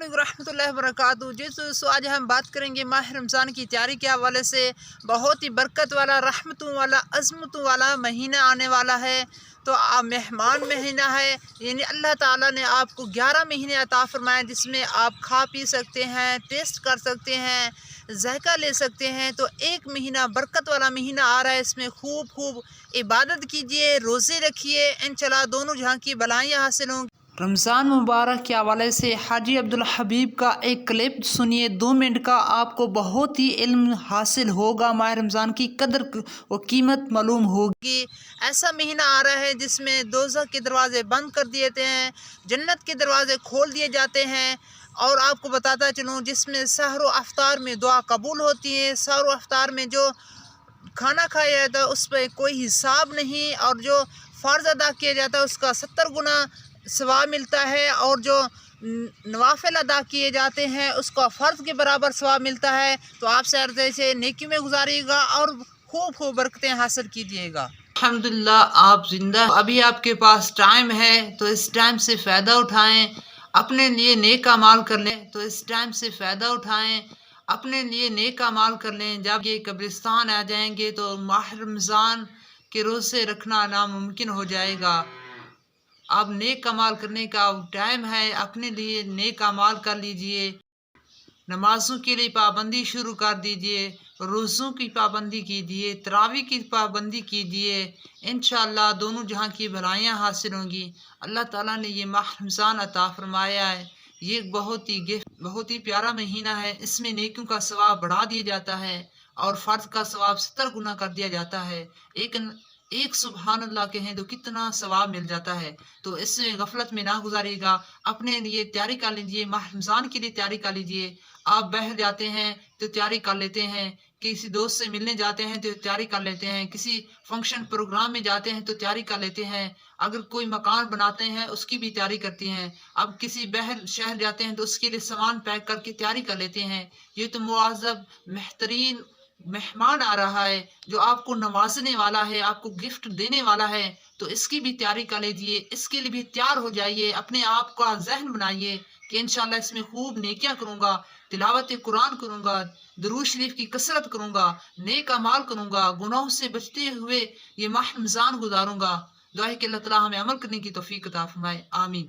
علیکم ورحمۃ اللہ وبرکاتہ۔ جی دوستو، آج ہم بات کریں گے ماہ رمضان کی تیاری کے حوالے سے۔ بہت ہی برکت والا، رحمتوں والا، عظمتوں والا مہینہ آنے والا ہے۔ تو مہمان مہینہ ہے، یعنی اللہ تعالیٰ نے آپ کو 11 مہینے عطا فرمائے جس میں آپ کھا پی سکتے ہیں، ٹیسٹ کر سکتے ہیں، ذائقہ لے سکتے ہیں۔ تو ایک مہینہ برکت والا مہینہ آ رہا ہے، اس میں خوب عبادت کیجئے، روزے رکھیے، انشاءاللہ دونوں جہاں کی بلائیاں حاصل ہوں گی۔ رمضان مبارک کے حوالے سے حاجی عبدالحبیب کا ایک کلپ سنیے 2 منٹ کا، آپ کو بہت ہی علم حاصل ہوگا، ماہ رمضان کی قدر و قیمت معلوم ہوگی۔ ایسا مہینہ آ رہا ہے جس میں دوزخ کے دروازے بند کر دیے جاتے ہیں، جنت کے دروازے کھول دیے جاتے ہیں۔ اور آپ کو بتاتا چلوں، جس میں سحر و افطار میں دعا قبول ہوتی ہے، سحر و افطار میں جو کھانا کھایا جاتا ہے اس پہ کوئی حساب نہیں، اور جو فرض ادا کیا جاتا ہے اس کا 70 گنا ثواب ملتا ہے، اور جو نوافل ادا کیے جاتے ہیں اس کا فرض کے برابر ثواب ملتا ہے۔ تو آپ سے عرض ہے نیکی میں گزاریے گا اور خوب برکتیں حاصل کیجیے گا۔ الحمدللہ آپ زندہ، ابھی آپ کے پاس ٹائم ہے تو اس ٹائم سے فائدہ اٹھائیں، اپنے لیے نیک اعمال کر لیں، تو اس ٹائم سے فائدہ اٹھائیں، اپنے لیے نیک اعمال کر لیں۔ جب یہ قبرستان آ جائیں گے تو ماہ رمضان کے روزے رکھنا ناممکن ہو جائے گا۔ اب نیک اعمال کرنے کا ٹائم ہے، اپنے لیے نیک اعمال کر لیجئے، نمازوں کے لیے پابندی شروع کر دیجئے، روزوں کی پابندی کیجئے، تراویح کی پابندی کیجئے، انشاءاللہ دونوں جہاں کی بھلائیاں حاصل ہوں گی۔ اللہ تعالیٰ نے یہ ماہ رمضان عطا فرمایا ہے، یہ بہت ہی پیارا مہینہ ہے، اس میں نیکیوں کا ثواب بڑھا دیا جاتا ہے اور فرض کا ثواب 70 گنا کر دیا جاتا ہے۔ ایک سبحان اللہ کہیں تو کتنا ثواب مل جاتا ہے۔ تو اس میں غفلت میں نہ گزاریے گا، اپنے لیے تیاری کر لیجئے، ماہ رمضان کے لیے تیاری کر لیجئے۔ آپ باہر جاتے ہیں تو تیاری کر لیتے ہیں، کسی دوست سے ملنے جاتے ہیں تو تیاری کر لیتے ہیں، کسی فنکشن پروگرام میں جاتے ہیں تو تیاری کر لیتے ہیں، اگر کوئی مکان بناتے ہیں اس کی بھی تیاری کرتے ہیں، اب کسی باہر شہر جاتے ہیں تو اس کے لیے سامان پیک کر کے تیاری کر لیتے ہیں۔ یہ تو معذب بہترین مہمان آ رہا ہے جو آپ کو نوازنے والا ہے، آپ کو گفٹ دینے والا ہے، تو اس کی بھی تیاری کر لیجئے، اس کے لیے بھی تیار ہو جائیے، اپنے آپ کا ذہن بنائیے کہ انشاءاللہ اس میں خوب نیکیاں کروں گا، تلاوت قرآن کروں گا، درود شریف کی کثرت کروں گا، نیک اعمال کروں گا، گناہوں سے بچتے ہوئے یہ ماہ رمضان گزاروں گا۔ دعا ہے کہ اللہ تعالیٰ ہمیں عمل کرنے کی توفیق عطا فرمائے، آمین۔